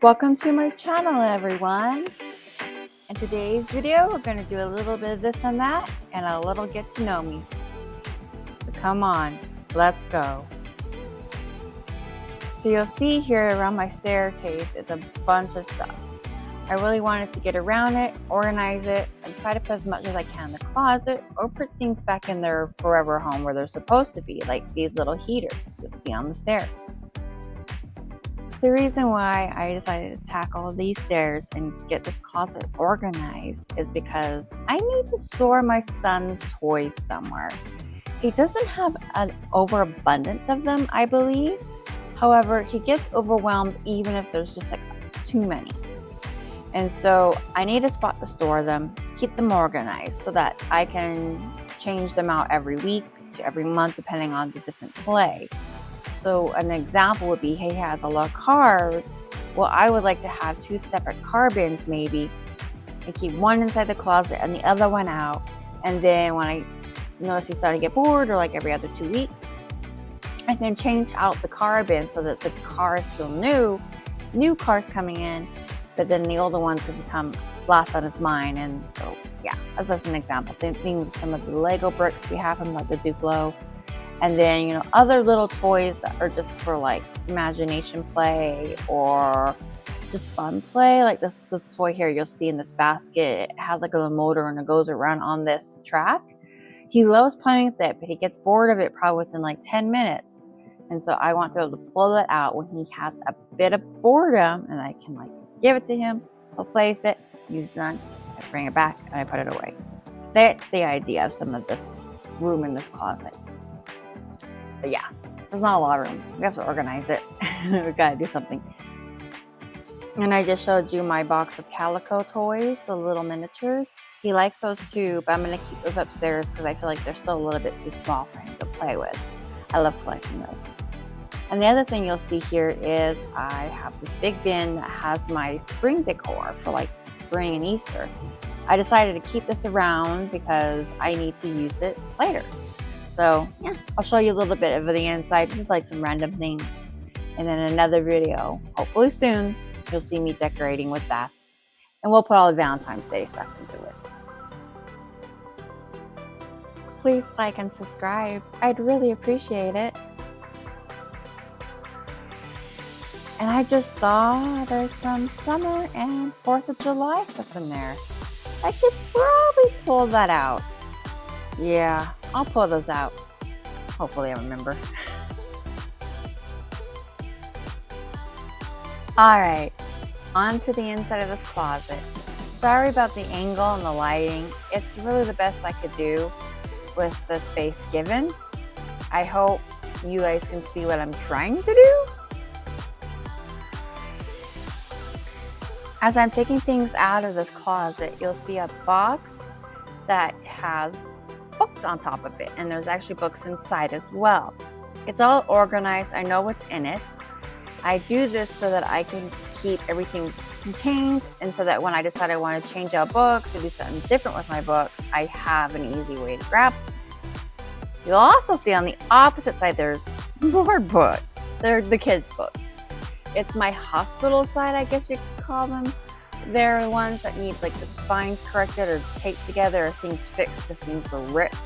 Welcome to my channel, everyone. In today's video, we're going to do a little bit of this and that and a little get to know me. So come on, let's go. So you'll see here around my staircase is a bunch of stuff. I really wanted to get around it, organize it, and try to put as much as I can in the closet or put things back in their forever home where they're supposed to be, like these little heaters you'll see on the stairs. The reason why I decided to tackle these stairs and get this closet organized is because I need to store my son's toys somewhere. He doesn't have an overabundance of them, I believe. However, he gets overwhelmed even if there's just like too many. And so I need a spot to store them, keep them organized so that I can change them out every week to every month depending on the different play. So an example would be, he has a lot of cars. Well, I would like to have two separate car bins maybe and keep one inside the closet and the other one out. And then when I notice he's starting to get bored or like every other 2 weeks, I can change out the car bin so that the cars feel new cars coming in, but then the older ones will become last on his mind. And so, yeah, that's just an example. Same thing with some of the Lego bricks we have from like the Duplo. And then, other little toys that are just for like imagination play or just fun play. Like this toy here you'll see in this basket. It has like a little motor and it goes around on this track. He loves playing with it, but he gets bored of it probably within like 10 minutes. And so I want to be able to pull that out when he has a bit of boredom and I can like give it to him. He'll play with it. He's done. I bring it back and I put it away. That's the idea of some of this room in this closet. But yeah, there's not a lot of room. We have to organize it. We gotta do something. And I just showed you my box of Calico toys, the little miniatures. He likes those too, but I'm gonna keep those upstairs because I feel like they're still a little bit too small for him to play with. I love collecting those. And the other thing you'll see here is I have this big bin that has my spring decor for like spring and Easter. I decided to keep this around because I need to use it later. So yeah, I'll show you a little bit of the inside, just like some random things. And in another video, hopefully soon, you'll see me decorating with that. And we'll put all the Valentine's Day stuff into it. Please like and subscribe. I'd really appreciate it. And I just saw there's some summer and 4th of July stuff in there. I should probably pull that out. Yeah, I'll pull those out. Hopefully I remember. All right, on to the inside of this closet. Sorry about the angle and the lighting. It's really the best I could do with the space given. I hope you guys can see what I'm trying to do. As I'm taking things out of this closet, you'll see a box that has books on top of it, and there's actually books inside as well. It's all organized. I know what's in it. I do this so that I can keep everything contained, and so that when I decide I want to change out books or do something different with my books, I have an easy way to grab them. You'll also see on the opposite side there's more books. They're the kids' books. It's my hospital side, I guess you could call them. They're the ones that need like the spines corrected or taped together or things fixed because things were ripped.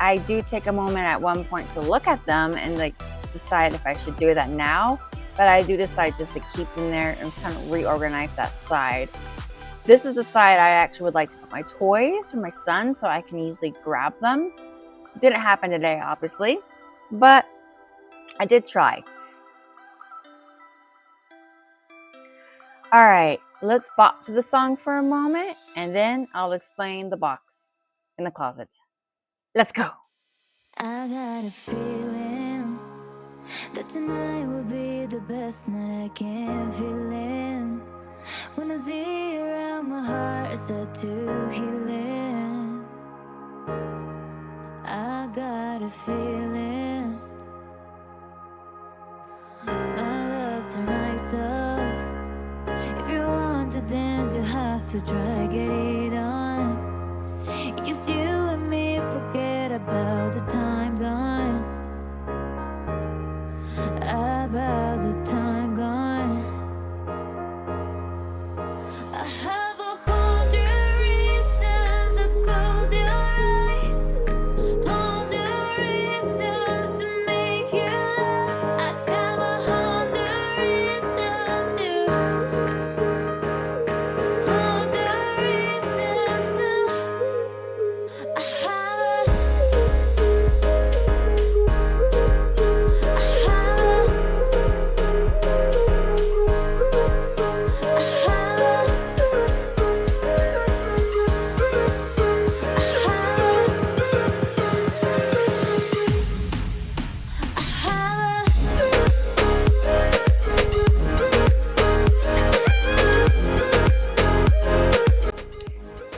I do take a moment at one point to look at them and like decide if I should do that now, but I do decide just to keep them there and kind of reorganize that side. This is the side I actually would like to put my toys for my son so I can easily grab them. Didn't happen today, obviously, but I did try. All right, let's bop to the song for a moment, and then I'll explain the box in the closet. Let's go. I got a feeling that tonight will be the best night I can feel in. When I see you around, my heart start to healing. I got a feeling my love tonight's off. If you want to dance, you have to try, get it on. Just you and me, forget about the time gone. About the time gone.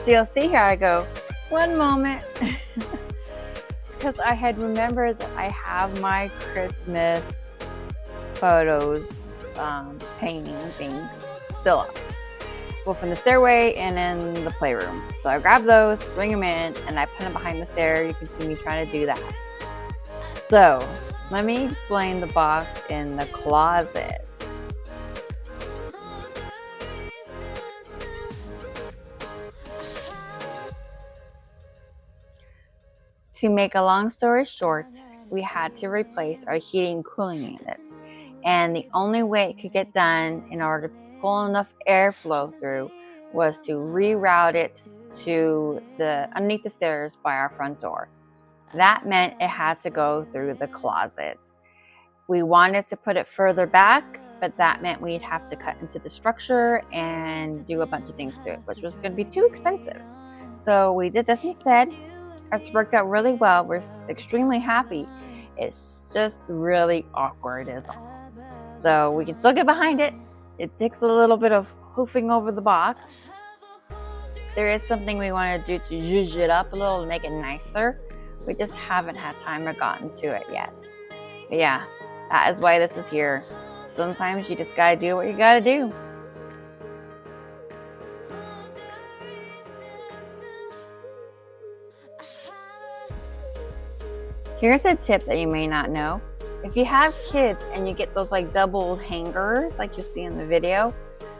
So you'll see here I go, one moment. Because I had remembered that I have my Christmas photos, painting things still up, both in the stairway and in the playroom. So I grabbed those, bring them in, and I put them behind the stair. You can see me trying to do that. So let me explain the box in the closet. To make a long story short, we had to replace our heating and cooling unit. And the only way it could get done in order to pull enough airflow through was to reroute it to the underneath the stairs by our front door. That meant it had to go through the closet. We wanted to put it further back, but that meant we'd have to cut into the structure and do a bunch of things to it, which was going to be too expensive. So we did this instead. It's worked out really well. We're extremely happy. It's just really awkward is all. So we can still get behind it. It takes a little bit of hoofing over the box. There is something we want to do to zhuzh it up a little to make it nicer. We just haven't had time or gotten to it yet. But yeah, that is why this is here. Sometimes you just gotta do what you gotta do. Here's a tip that you may not know. If you have kids and you get those like double hangers like you see in the video,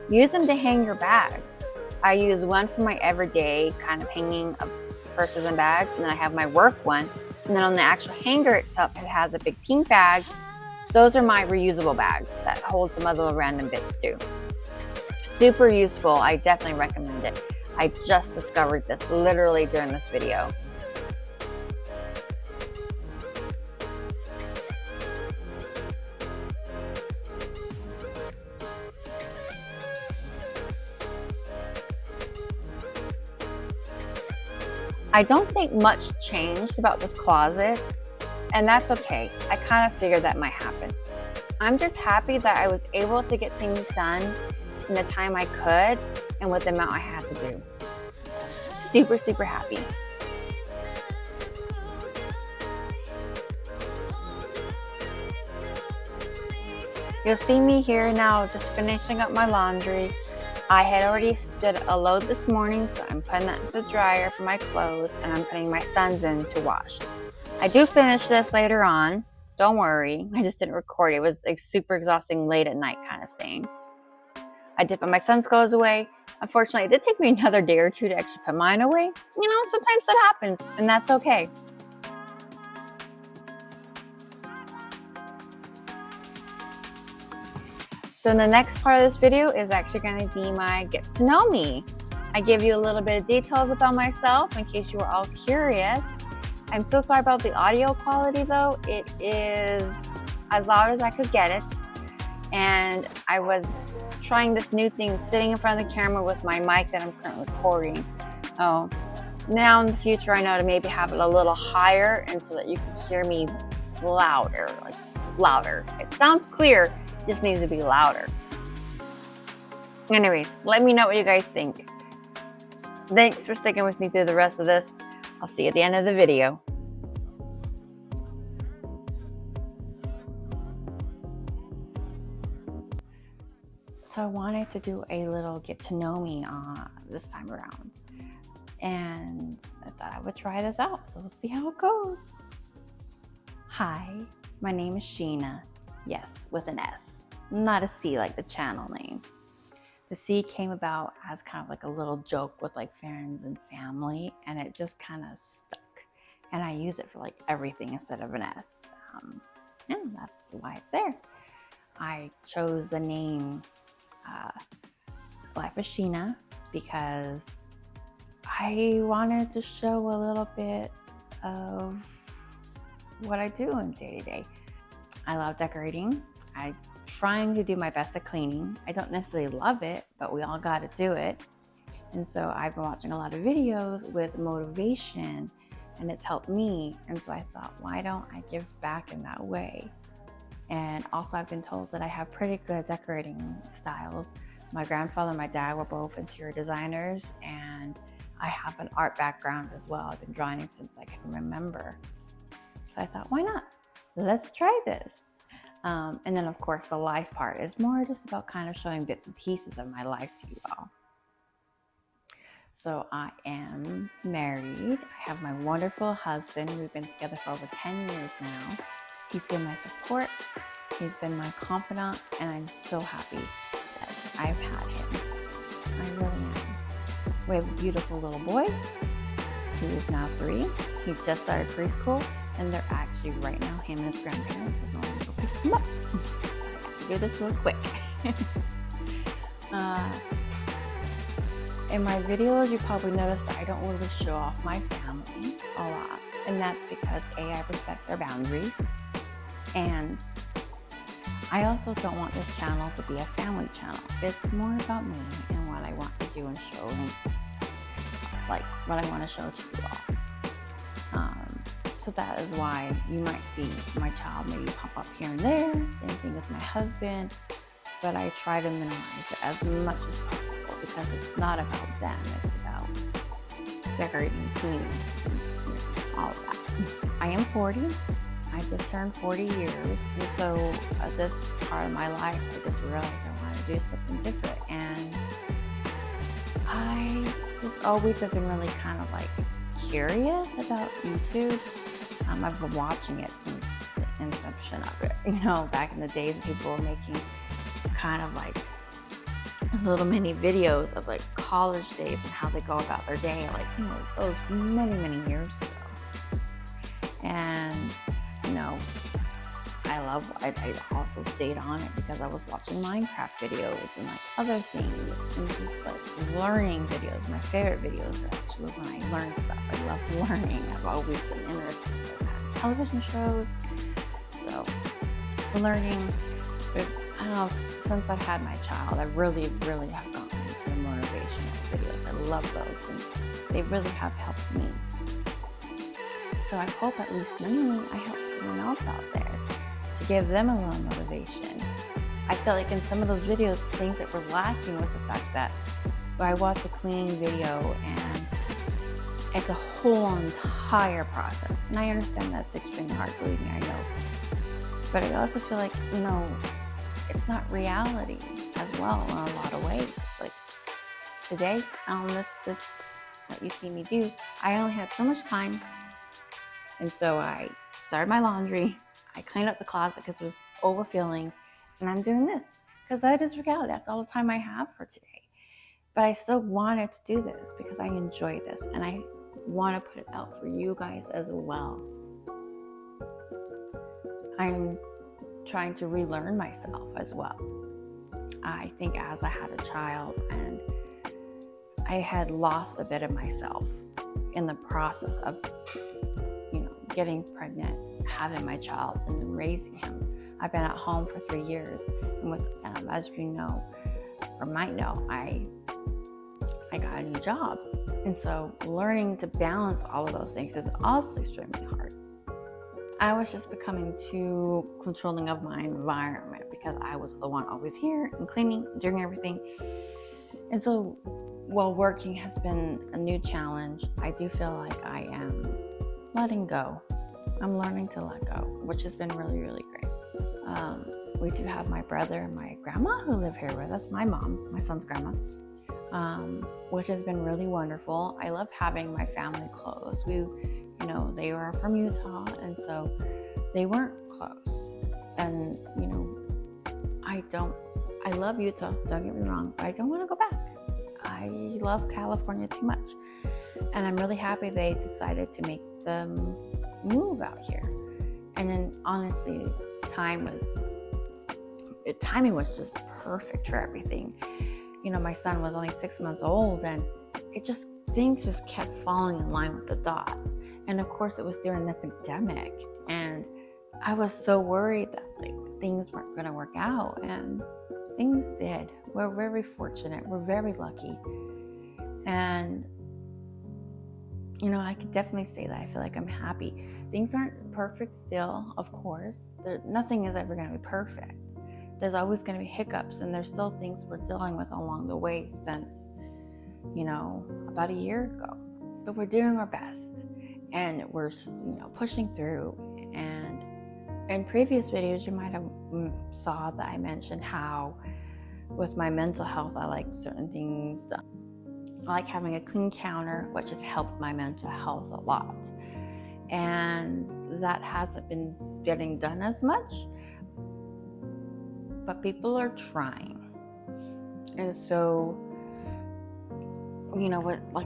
use them to hang your bags. I use one for my everyday kind of hanging of purses and bags, and then I have my work one. And then on the actual hanger itself, it has a big pink bag. Those are my reusable bags that hold some other random bits too. Super useful. I definitely recommend it. I just discovered this literally during this video. I don't think much changed about this closet, and that's okay. I kind of figured that might happen. I'm just happy that I was able to get things done in the time I could and with the amount I had to do. Super, super happy. You'll see me here now just finishing up my laundry. I had already stood a load this morning, so I'm putting that into the dryer for my clothes, and I'm putting my son's in to wash. I do finish this later on. Don't worry, I just didn't record. It was like super exhausting late at night kind of thing. I did put my son's clothes away. Unfortunately, it did take me another day or two to actually put mine away. You know, sometimes that happens, and that's okay. So the next part of this video is actually going to be my get to know me. I give you a little bit of details about myself in case you were all curious. I'm so sorry about the audio quality though. It is as loud as I could get it. And I was trying this new thing, sitting in front of the camera with my mic that I'm currently recording. Oh, now in the future I know to maybe have it a little higher and so that you can hear me louder, like louder. It sounds clear. Just needs to be louder. Anyways, let me know what you guys think. Thanks for sticking with me through the rest of this. I'll see you at the end of the video. So I wanted to do a little get to know me this time around. And I thought I would try this out. So we'll see how it goes. Hi, my name is Sheena. Yes, with an S, not a C like the channel name. The C came about as kind of like a little joke with like friends and family, and it just kind of stuck. And I use it for like everything instead of an S. And that's why it's there. I chose the name Life of Sheena because I wanted to show a little bit of what I do in day to day. I love decorating. I'm trying to do my best at cleaning. I don't necessarily love it, but we all got to do it. And so I've been watching a lot of videos with motivation, and it's helped me. And so I thought, why don't I give back in that way? And also I've been told that I have pretty good decorating styles. My grandfather and my dad were both interior designers, and I have an art background as well. I've been drawing since I can remember. So I thought, why not? Let's try this. And then, of course, the life part is more just about kind of showing bits and pieces of my life to you all. So I am married. I have my wonderful husband. We've been together for over 10 years now. He's been my support. He's been my confidant. And I'm so happy that I've had him. I really am. We have a beautiful little boy who is now 3. He just started preschool. And they're actually right now, him and his grandparents are going to go pick him up. So I have to do this real quick. In my videos, you probably noticed that I don't really show off my family a lot. And that's because I respect their boundaries. And I also don't want this channel to be a family channel. It's more about me and what I want to do and show, and like what I want to show to you all. So that is why you might see my child maybe pop up here and there. Same thing with my husband. But I try to minimize it as much as possible because it's not about them. It's about decorating, cleaning, all of that. I am 40. I just turned 40 years. And so at this part of my life, I just realized I wanted to do something different. And I just always have been really kind of like curious about YouTube. I've been watching it since the inception of it. You know, back in the days when people were making kind of like little mini videos of like college days and how they go about their day, like, you know, those many years ago. And, you know, I also stayed on it because I was watching Minecraft videos and like other things and just like learning videos. My favorite videos are actually when I learn stuff. I love learning. I've always been interested in television shows. So learning, I don't know, since I've had my child, I really have gotten into the motivational videos. I love those and they really have helped me. So I hope at least maybe I help someone else out there to give them a little motivation. I feel like in some of those videos, things that were lacking was the fact that I watched a cleaning video and it's a whole entire process. And I understand that's extremely hard, believe me, I know. But I also feel like, you know, it's not reality as well in a lot of ways. Like today, this that you see me do, I only had so much time. And so I started my laundry. I cleaned up the closet because it was overfilling, and I'm doing this because that is reality. That's all the time I have for today. But I still wanted to do this because I enjoy this, and I want to put it out for you guys as well. I'm trying to relearn myself as well. I think as I had a child and I had lost a bit of myself in the process of, you know, getting pregnant, having my child, and then raising him. I've been at home for 3 years, and with, as you know, or might know, I got a new job. And so learning to balance all of those things is also extremely hard. I was just becoming too controlling of my environment because I was the one always here and cleaning, doing everything. And so while working has been a new challenge, I do feel like I am letting go. I'm learning to let go, which has been really great. We do have my brother and my grandma who live here with us, my mom, my son's grandma, which has been really wonderful. I love having my family close. You know, they were from Utah, and so they weren't close. And, you know, I love Utah, don't get me wrong, but I don't want to go back. I love California too much. And I'm really happy they decided to make the move out here. And then honestly, timing was just perfect for everything. You know, my son was only 6 months old, and things just kept falling in line with the dots. And of course, it was during the pandemic, and I was so worried that like things weren't going to work out, and things did. We're very fortunate. We're very lucky. And you know, I can definitely say that I feel like I'm happy. Things aren't perfect still, of course. Nothing is ever going to be perfect. There's always going to be hiccups, and there's still things we're dealing with along the way since, about a year ago. But we're doing our best, and we're, pushing through. And in previous videos, you might have saw that I mentioned how with my mental health, I like certain things done. I like having a clean counter, which has helped my mental health a lot. And that hasn't been getting done as much, but people are trying. And so,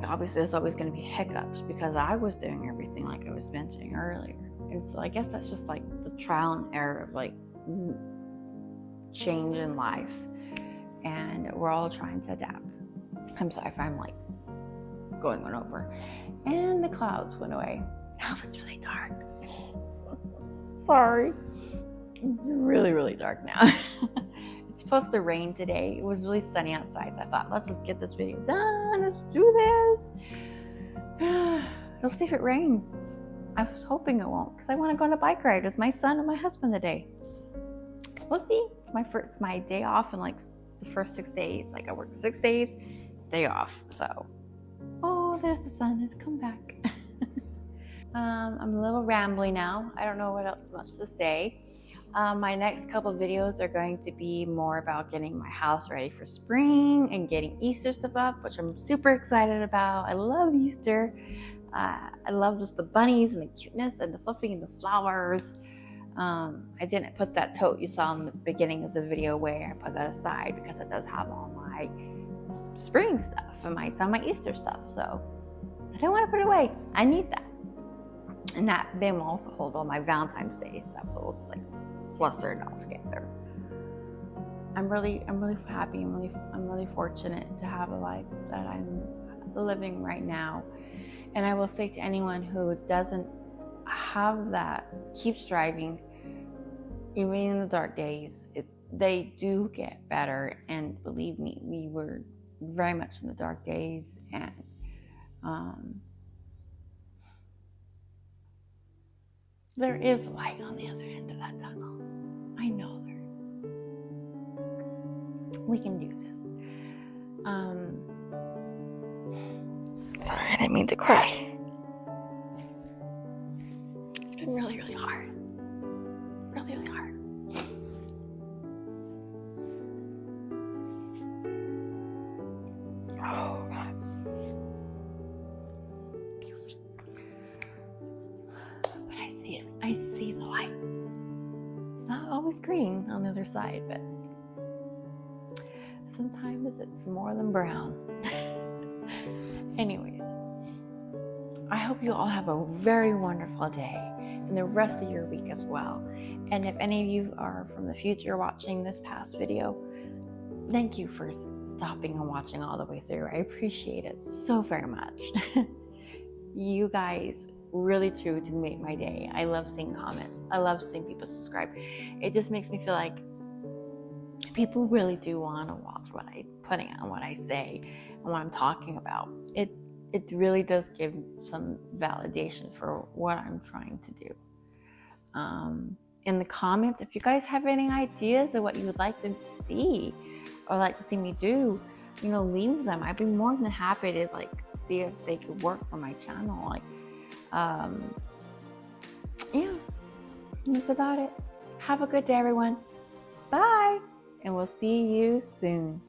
obviously there's always going to be hiccups because I was doing everything like I was mentioning earlier. And so I guess that's just like the trial and error of like change in life. And we're all trying to adapt. I'm sorry if I'm like going on over. And the clouds went away. Now it's really dark. Sorry. It's really, really dark now. It's supposed to rain today. It was really sunny outside, so I thought, let's just get this video done. Let's do this. We'll see if it rains. I was hoping it won't, because I want to go on a bike ride with my son and my husband today. We'll see. It's my day off in like the first 6 days. Like I work 6 days, day off. So, there's the sun. It's come back. I'm a little rambly now. I don't know what else much to say. My next couple videos are going to be more about getting my house ready for spring and getting Easter stuff up, which I'm super excited about. I love Easter. I love just the bunnies and the cuteness and the fluffing and the flowers. I didn't put that tote you saw in the beginning of the video away. I put that aside because it does have all my spring stuff and some of my Easter stuff. So I don't want to put it away. I need that. And that bin will also hold all my Valentine's Day stuff. So we'll just like cluster it all together. I'm really happy. I'm really fortunate to have a life that I'm living right now. And I will say to anyone who doesn't have that, keep striving. Even in the dark days, they do get better. And believe me, we were very much in the dark days, and there is light on the other end of that tunnel. I know there is. We can do this. Sorry, I didn't mean to cry. It's been really, really hard. Really, really hard. Oh, God. But I see it. I see the light. It's not always green on the other side, but sometimes it's more than brown. Anyways, I hope you all have a very wonderful day and the rest of your week as well. And if any of you are from the future watching this past video, thank you for stopping and watching all the way through. I appreciate it so very much. You guys really truly do make my day. I love seeing comments. I love seeing people subscribe. It just makes me feel like people really do want to watch what I'm putting out and what I say and what I'm talking about. It really does give some validation for what I'm trying to do. In the comments, if you guys have any ideas of what you would like to see or like to see me do, leave them. I'd be more than happy to see if they could work for my channel. Yeah, that's about it. Have a good day, everyone. Bye, and we'll see you soon.